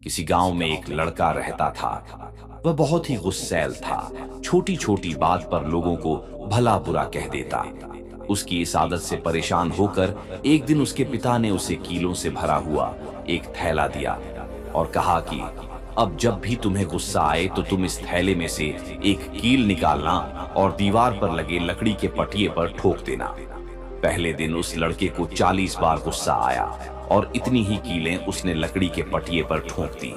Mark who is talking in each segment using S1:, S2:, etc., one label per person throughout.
S1: किसी गांव में एक लड़का रहता था। वह बहुत ही गुस्सैल था। छोटी छोटी बात पर लोगों को भला बुरा कह देता। उसकी इस आदत से परेशान होकर एक दिन उसके पिता ने उसे कीलों से भरा हुआ एक थैला दिया और कहा कि अब जब भी तुम्हें गुस्सा आए तो तुम इस थैले में से एक कील निकालना और दीवार पर लगे लकड़ी के पटिये पर ठोक देना। पहले दिन उस लड़के को 40 बार गुस्सा आया और इतनी ही कीलें उसने लकड़ी के पटिये पर ठोक दी।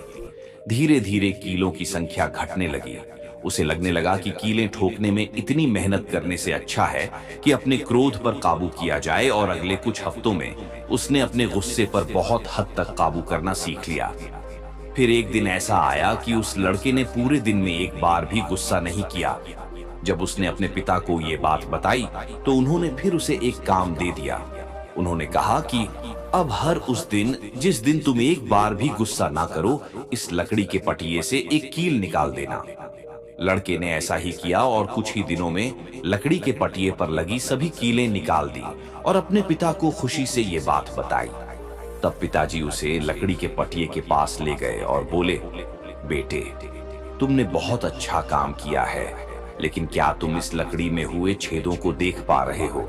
S1: धीरे धीरे कीलों की संख्या घटने लगी। उसे लगने लगा कि कीलें ठोकने में इतनी मेहनत करने से अच्छा है कि अपने क्रोध पर काबू किया जाए, और अगले कुछ हफ्तों में उसने अपने गुस्से पर बहुत हद तक काबू करना सीख लिया। फिर एक दिन ऐसा आया कि उस लड़के ने पूरे दिन में एक बार भी गुस्सा नहीं किया। जब उसने अपने पिता को ये बात बताई तो उन्होंने फिर उसे एक काम दे दिया। उन्होंने कहा कि अब हर उस दिन जिस दिन तुम एक बार भी गुस्सा ना करो, इस लकड़ी के पटिये से एक कील निकाल देना। लड़के ने ऐसा ही किया और कुछ ही दिनों में लकड़ी के पटिये पर लगी सभी कीलें निकाल दी और अपने पिता को खुशी से ये बात बताई। तब पिताजी उसे लकड़ी के पटिये के पास ले गए और बोले, बेटे, तुमने बहुत अच्छा काम किया है, लेकिन क्या तुम इस लकड़ी में हुए छेदों को देख पा रहे हो?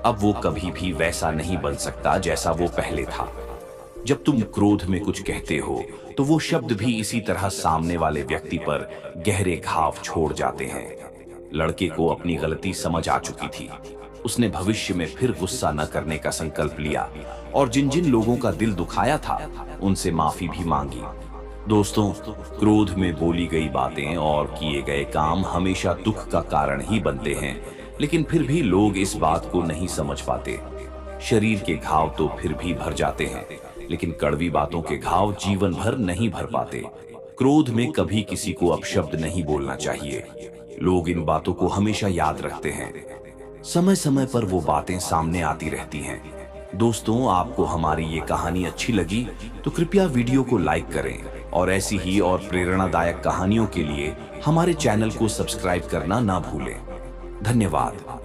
S1: अब वो कभी भी वैसा नहीं बन सकता जैसा वो पहले था। जब तुम क्रोध में कुछ कहते हो तो वो शब्द भी इसी तरह सामने वाले व्यक्ति पर गहरे घाव छोड़ जाते हैं। लड़के को अपनी गलती समझ आ चुकी थी। उसने भविष्य में फिर गुस्सा न करने का संकल्प लिया और जिन जिन लोगों का दिल दुखाया था उनसे माफी भी मांगी। दोस्तों, क्रोध में बोली गई बातें और किए गए काम हमेशा दुख का कारण ही बनते हैं, लेकिन फिर भी लोग इस बात को नहीं समझ पाते। शरीर के घाव तो फिर भी भर जाते हैं, लेकिन कड़वी बातों के घाव जीवन भर नहीं भर पाते। क्रोध में कभी किसी को अपशब्द नहीं बोलना चाहिए। लोग इन बातों को हमेशा याद रखते हैं। समय समय पर वो बातें सामने आती रहती हैं। दोस्तों, आपको हमारी ये कहानी अच्छी लगी तो कृपया वीडियो को लाइक करें और ऐसी ही और प्रेरणादायक कहानियों के लिए हमारे चैनल को सब्सक्राइब करना ना भूलें। धन्यवाद।